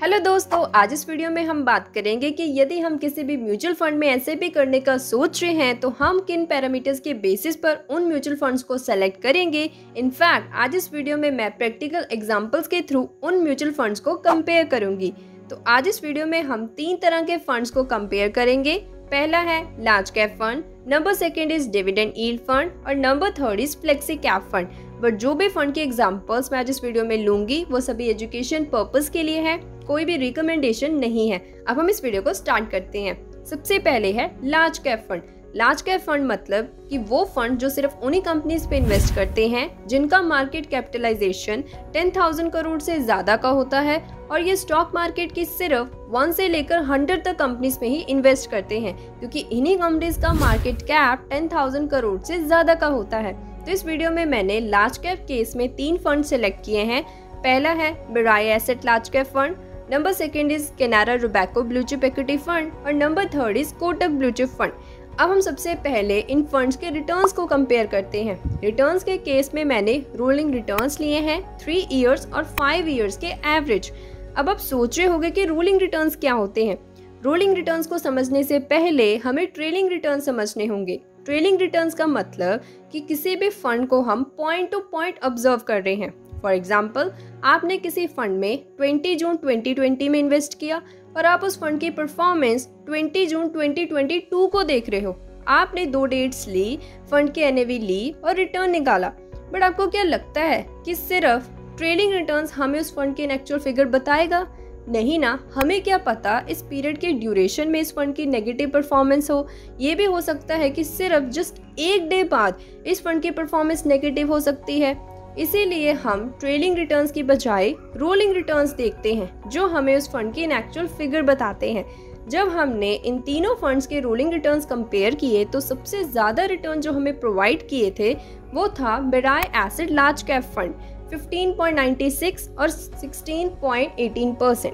Hello दोस्तों, आज इस वीडियो में हम बात करेंगे कि यदि हम किसी भी म्यूचुअल फंड में एसआईपी करने का सोच रहे हैं तो हम किन पैरामीटर्स के बेसिस पर उन म्यूचुअल फंड्स को सेलेक्ट करेंगे। इनफैक्ट आज इस वीडियो में मैं प्रैक्टिकल एग्जांपल्स के थ्रू उन म्यूचुअल फंड्स को कंपेयर करूंगी। तो आज इस वीडियो में हम 3 तरह के फंड्स को कंपेयर करेंगे। पहला है large cap fund, number second is dividend yield fund और number third is flexi cap fund. But जो भी फंड के एग्जांपल्स मैं आज इस वीडियो में लूंगी वो सभी एजुकेशन पर्पस के लिए है, कोई भी रिकमेंडेशन नहीं है। अब हम इस वीडियो को स्टार्ट करते हैं। सबसे पहले है large cap fund. Large cap fund मतलब कि वो फंड जो सिर्फ उन्हीं कंपनीज पे इन्वेस्ट करते हैं जिनका मार्केट कैपिटलाइजेशन 10,000 करोड़ से ज्यादा का होता है और ये स्टॉक मार्केट की सिर्फ 1 से लेकर 100 तक कंपनीज में ही इन्वेस्ट करते हैं, क्योंकि इन्हीं कंपनीज का मार्केट कैप 10,000 करोड़ से ज्यादा का होता है। तो इस वीडियो में मैंने लार्ज कैप केस में 3 फंड सिलेक्ट किए हैं। पहला है Mirae asset large cap fund, number second is Canara Robeco blue chip equity fund और number third is Kotak blue chip fund. अब हम सबसे पहले इन फंड्स के रिटर्न्स को कंपेयर करते हैं। रिटर्न्स के केस में मैंने रोलिंग रिटर्न्स लिए हैं 3 इयर्स और 5 इयर्स के एवरेज। अब आप सोच रहे होंगे कि रोलिंग रिटर्न्स क्या होते हैं। रोलिंग रिटर्न्स को समझने से पहले हमें ट्रेलिंग रिटर्न समझने होंगे। ट्रेलिंग रिटर्न्स का मतलब कि किसी भी फंड को हम पॉइंट टू पॉइंट ऑब्जर्व कर रहे हैं। फॉर एग्जाम्पल, आपने किसी फंड में 20 जून 2020 में इन्वेस्ट किया और आप उस फंड की परफॉर्मेंस 20 जून 2022 को देख रहे हो। आपने 2 डेट्स ली, फंड की एनएवी ली और रिटर्न निकाला। बट आपको क्या लगता है कि सिर्फ ट्रेलिंग रिटर्न्स हमें उस फंड की एक्चुअल फिगर बताएगा? नहीं ना, हमें क्या पता इस पीरियड के ड्यूरेशन में इस फंड की नेगेटिव परफॉर्मेंस हो। ये भी हो सकता है कि सिर्फ जस्ट 1 डे बाद इस फंड की परफॉर्मेंस नेगेटिव हो सकती है। इसीलिए हम ट्रेलिंग रिटर्न्स की बजाय रोलिंग रिटर्न्स देखते हैं जो हमें उस फंड की एक्चुअल फिगर बताते हैं। जब हमने इन तीनों फंड्स के रोलिंग रिटर्न्स कंपेयर किए तो सबसे ज़्यादा रिटर्न जो हमें प्रोवाइड किए थे वो था Mirae asset large cap fund 15.96 और 16.18%।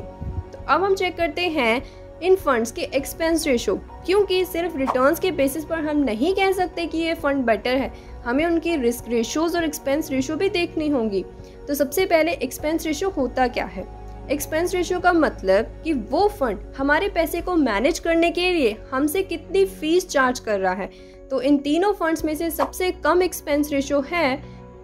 तो अब हम चेक करते हैं इन फंड्स के एक्सपेंस रेशो, क्योंकि सिर्फ रिटर्न्स के बेसिस पर हम नहीं कह सकते कि ये फंड बेटर है, हमें उनकी रिस्क रेशोज और एक्सपेंस रेशो भी देखनी होंगी। तो सबसे पहले एक्सपेंस रेशो होता क्या है? एक्सपेंस रेशो का मतलब कि वो फंड हमारे पैसे को मैनेज करने के लिए हमसे कितनी फीस चार्ज कर रहा है। तो इन तीनों फंड्स में से सबसे कम एक्सपेंस रेशो है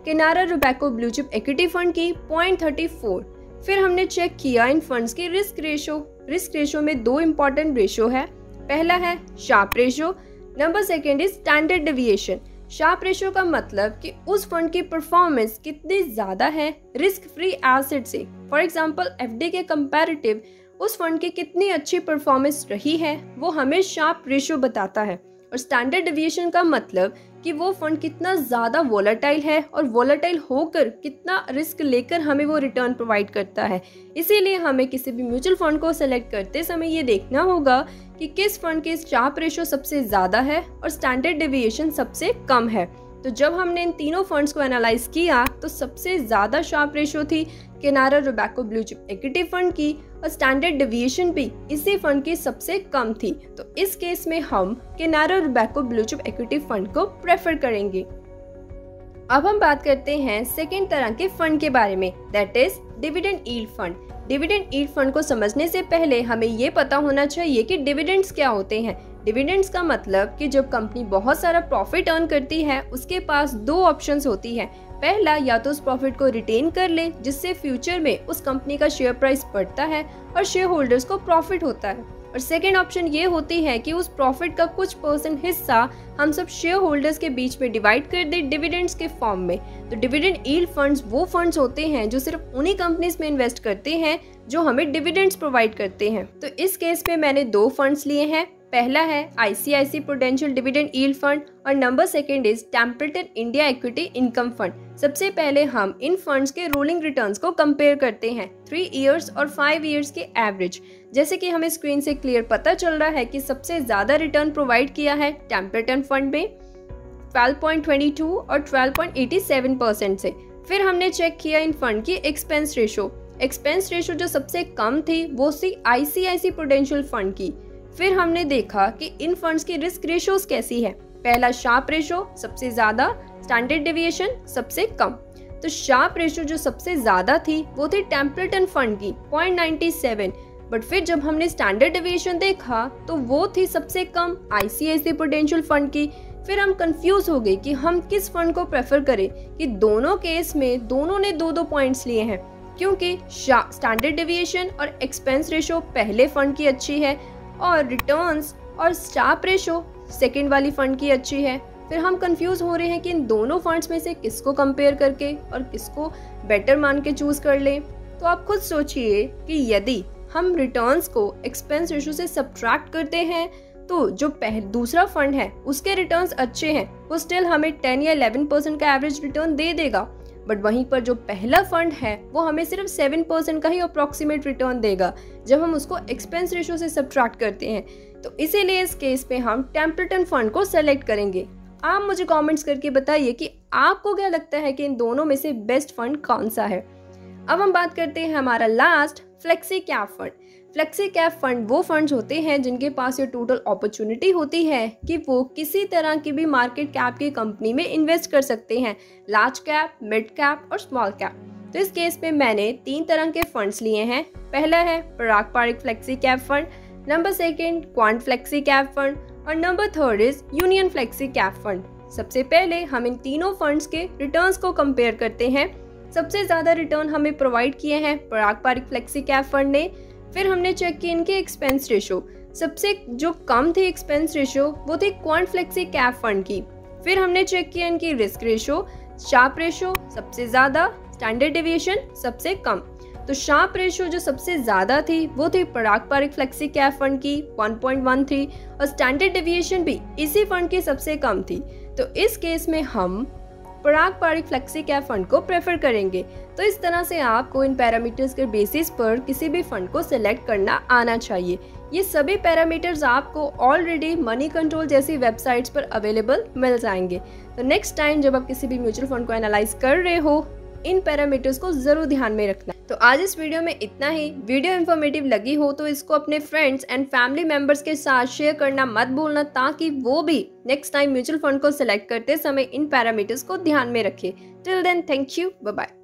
Canara Robeco blue chip equity fund की 0.34। फिर हमने चेक किया इन फंड्स की रिस्क रेशो। रिस्क रेशो में 2 इंपॉर्टेंट रेशो है। पहला है Sharpe ratio, number second is standard deviation. Sharpe ratio का मतलब कि उस फंड की परफॉर्मेंस कितनी ज्यादा है रिस्क फ्री एसेट से। फॉर एग्जांपल, एफडी के कंपैरेटिव उस फंड की कितनी अच्छी परफॉर्मेंस रही है वो हमें शार्प रेशो बताता है। और स्टैंडर्ड डेविएशन का मतलब कि वो फंड कितना ज़्यादा वोलेटाइल है और वोलेटाइल होकर कितना रिस्क लेकर हमें वो रिटर्न प्रोवाइड करता है। इसीलिए हमें किसी भी म्यूचुअल फंड को सेलेक्ट करते समय ये देखना होगा कि किस फंड की शार्प रेशो सबसे ज़्यादा है और स्टैंडर्ड डेविएशन सबसे कम है। तो जब हमने इन तीनों फंड्स को एनालाइज किया तो सबसे ज़्यादा शार्प रेशो थी Canara Robeco blue chip equity fund की और स्टैंडर्ड डेविएशन भी इसी फंड की सबसे कम थी। तो इस केस में हम Canara Robeco blue chip equity fund को प्रेफर करेंगे। अब हम बात करते हैं सेकेंड तरह के फंड के बारे में, that is dividend yield fund. Dividend yield fund को समझने से पहले हमें ये पता होना चाहिए कि डिविडेंड्स क्या होते हैं। डिविडेंड्स का मतलब कि जब कंपनी बहुत सारा प्रॉफिट अर्न करती है उसके पास 2 ऑप्शंस होती है। पहला, या तो उस प्रॉफिट को रिटेन कर ले जिससे फ्यूचर में उस कंपनी का शेयर प्राइस बढ़ता है और शेयर होल्डर्स को प्रॉफिट होता है। और सेकेंड ऑप्शन ये होती है कि उस प्रॉफिट का कुछ % हिस्सा हम सब शेयर होल्डर्स के बीच में डिवाइड कर दे डिविडेंड्स के फॉर्म में। तो डिविडेंड यील्ड फंड्स वो फंड्स होते हैं जो सिर्फ उन्हीं कंपनीज में इन्वेस्ट करते हैं जो हमें डिविडेंड्स प्रोवाइड करते हैं। तो इस केस में मैंने 2 फंड्स लिए हैं। पहला है ICICI Prudential dividend yield fund और number second is Templeton India equity income fund. सबसे पहले हम इन फंड्स के रोलिंग रिटर्न्स को कंपेयर करते हैं 3 इयर्स और 5 इयर्स के एवरेज। जैसे कि हमें स्क्रीन से क्लियर पता चल रहा है कि सबसे ज्यादा रिटर्न प्रोवाइड किया है टेम्पलेटन फंड में 12.22 और 12.87% से। फिर हमने चेक किया इन फंड की एक्सपेंस रेशो। एक्सपेंस रेशो जो सबसे कम थी वो थी आईसीआईसी प्रूडेंशियल फंड की। फिर हमने देखा कि इन फंड्स की रिस्क रेशोज कैसी है। पहला शार्प रेशो सबसे ज्यादा, स्टैंडर्ड डेविएशन सबसे कम। तो शार्प रेशो जो सबसे ज़्यादा थी वो थी टेम्पलेटन फंड की 0.97, बट फिर जब हमने स्टैंडर्ड डेविएशन देखा तो वो थी सबसे कम ICICI प्रूडेंशियल फंड की। फिर हम कंफ्यूज हो गए कि हम किस फंड को प्रेफर करें, कि दोनों केस में दोनों ने 2-2 पॉइंट्स लिए हैं, क्योंकि स्टैंडर्ड डेविएशन और एक्सपेंस रेशो पहले फंड की अच्छी है और रिटर्न्स और शार्प रेशो सेकंड वाली फंड की अच्छी है। फिर हम कंफ्यूज हो रहे हैं कि इन दोनों फंड्स में से किसको कंपेयर करके और किसको बेटर मान के चूज कर लें। तो आप खुद सोचिए कि यदि हम रिटर्न्स को एक्सपेंस रेशो से सब्ट्रैक्ट करते हैं तो जो दूसरा फंड है उसके रिटर्न्स अच्छे हैं, वो स्टिल हमें 10 या 11% का एवरेज रिटर्न दे देगा, बट वहीं पर जो पहला फंड है वो हमें सिर्फ 7% का ही अप्रॉक्सीमेट रिटर्न देगा जब हम उसको एक्सपेंस रेशो से सब्ट्रैक्ट करते हैं। तो इसीलिए इस केस पे हम टेम्पलेटन फंड को सेलेक्ट करेंगे। आप मुझे कमेंट्स करके बताइए कि आपको क्या लगता है कि इन दोनों में से बेस्ट फंड कौन सा है। अब हम बात करते हैं हमारा last flexi cap fund. Flexi cap fund वो फंड्स होते हैं जिनके पास ये टोटल अपॉर्चुनिटी होती है कि वो किसी तरह की भी मार्केट कैप की कंपनी में इन्वेस्ट कर सकते हैं, लार्ज कैप, मिड कैप और स्मॉल कैप। तो इस केस में मैंने 3 तरह के फंड्स लिए हैं। पहला है Parag Parikh flexi cap fund, number 2 quant flexi cap fund और number 3 is union flexi cap fund. सबसे पहले हम इन तीनों फंड्स के रिटर्न्स को कंपेयर करते हैं। सबसे ज़्यादा रिटर्न हमें प्रोवाइड किए हैं पराग पारिक फ्लेक्सी कैप फंड ने। फिर हमने चेक किया इनके एक्सपेंस रेशो, सबसे जो कम थी एक्सपेंस रेशो वो थी क्वांट फ्लेक्सी कैप फंड की। फिर हमने चेक किया इनकी रिस्क रेशो, शार्प रेशो सबसे ज़्यादा, स्टैंडर्ड डेविएशन सबसे कम। तो शार्प रेशो जो सबसे ज़्यादा थी वो थी पराग पारिक फ्लेक्सी कैप फंड की 1.13 और स्टैंडर्ड डेविएशन भी इसी फंड की सबसे कम थी। तो इस केस में हम पराग पारिक फ्लेक्सी कैप फंड को प्रेफर करेंगे। तो इस तरह से आपको इन पैरामीटर्स के बेसिस पर किसी भी फंड को सिलेक्ट करना आना चाहिए। ये सभी पैरामीटर्स आपको ऑलरेडी मनी कंट्रोल जैसी वेबसाइट्स पर अवेलेबल मिल जाएंगे। तो नेक्स्ट टाइम जब आप किसी भी म्यूचुअल फंड को एनालाइज कर रहे हो, इन पैरामीटर्स को जरूर ध्यान में रखना। तो आज इस वीडियो में इतना ही। वीडियो इन्फॉर्मेटिव लगी हो तो इसको अपने फ्रेंड्स एंड फैमिली मेंबर्स के साथ शेयर करना मत भूलना, ताकि वो भी नेक्स्ट टाइम म्यूचुअल फंड को सिलेक्ट करते समय इन पैरामीटर्स को ध्यान में रखें। Till then, thank you, bye bye.